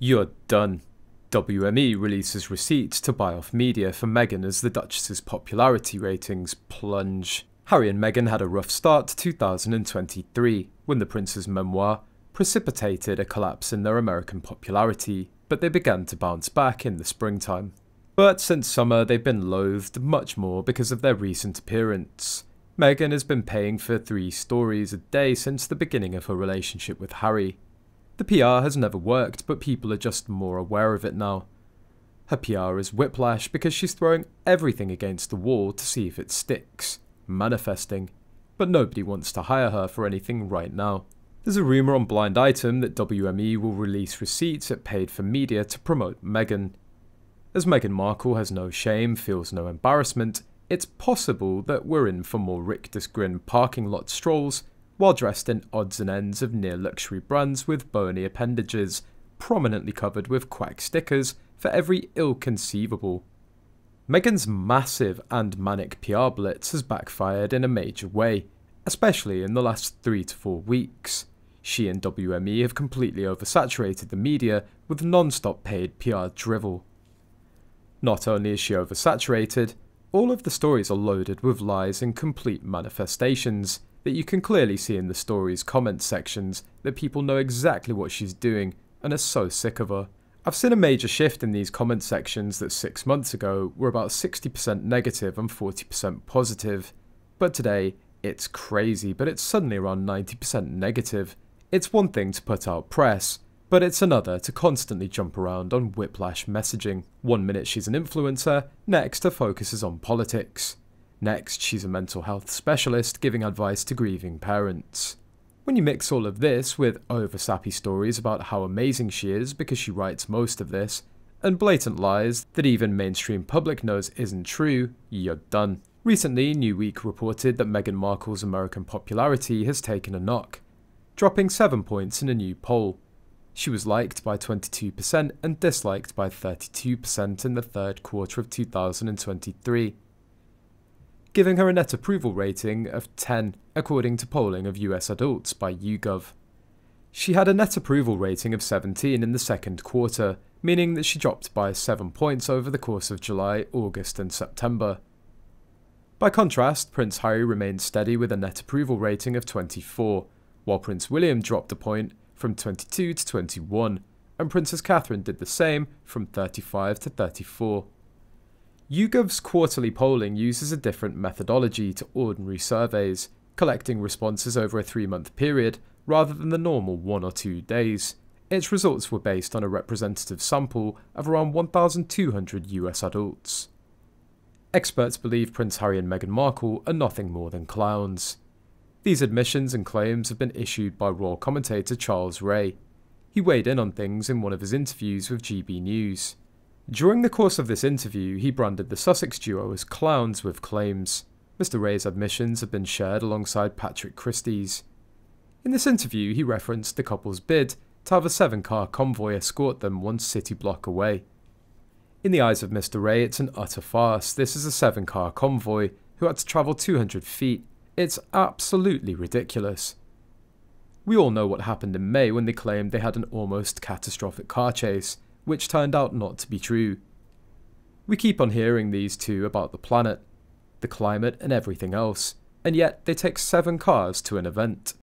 You're done. WME releases receipts to buy off media for Meghan as the Duchess's popularity ratings plunge. Harry and Meghan had a rough start to 2023 when the prince's memoir precipitated a collapse in their American popularity, but they began to bounce back in the springtime. But since summer they've been loathed much more because of their recent appearance. Meghan has been paying for 3 stories a day since the beginning of her relationship with Harry. The PR has never worked, but people are just more aware of it now. Her PR is whiplash because she's throwing everything against the wall to see if it sticks, manifesting, but nobody wants to hire her for anything right now. There's a rumour on Blind Item that WME will release receipts it paid for media to promote Meghan. As Meghan Markle has no shame, feels no embarrassment, it's possible that we're in for more Rick Grin parking lot strolls while dressed in odds and ends of near-luxury brands with bony appendages, prominently covered with quack stickers for every ill conceivable. Meghan's massive and manic PR blitz has backfired in a major way, especially in the last 3 to 4 weeks. She and WME have completely oversaturated the media with non-stop paid PR drivel. Not only is she oversaturated, all of the stories are loaded with lies and complete manifestations that you can clearly see in the stories' comment sections that people know exactly what she's doing and are so sick of her. I've seen a major shift in these comment sections that 6 months ago were about 60% negative and 40% positive, but today it's crazy, but it's suddenly around 90% negative. It's one thing to put out press, but it's another to constantly jump around on whiplash messaging. One minute she's an influencer, next her focus is on politics. Next, she's a mental health specialist giving advice to grieving parents. When you mix all of this with over-sappy stories about how amazing she is because she writes most of this, and blatant lies that even mainstream public knows isn't true, you're done. Recently, New Week reported that Meghan Markle's American popularity has taken a knock, dropping 7 points in a new poll. She was liked by 22% and disliked by 32% in the third quarter of 2023. Giving her a net approval rating of 10, according to polling of US adults by YouGov. She had a net approval rating of 17 in the second quarter, meaning that she dropped by 7 points over the course of July, August and September. By contrast, Prince Harry remained steady with a net approval rating of 24, while Prince William dropped a point from 22 to 21, and Princess Catherine did the same from 35 to 34. YouGov's quarterly polling uses a different methodology to ordinary surveys, collecting responses over a 3-month period rather than the normal 1 or 2 days. Its results were based on a representative sample of around 1,200 US adults. Experts believe Prince Harry and Meghan Markle are nothing more than clowns. These admissions and claims have been issued by royal commentator Charles Ray. He weighed in on things in one of his interviews with GB News. During the course of this interview, he branded the Sussex duo as clowns with claims. Mr. Ray's admissions have been shared alongside Patrick Christie's. In this interview, he referenced the couple's bid to have a 7-car convoy escort them 1 city block away. In the eyes of Mr. Ray, it's an utter farce. This is a 7-car convoy who had to travel 200 feet. It's absolutely ridiculous. We all know what happened in May when they claimed they had an almost catastrophic car chase, which turned out not to be true. We keep on hearing these two about the planet, the climate and everything else, and yet they take 7 cars to an event.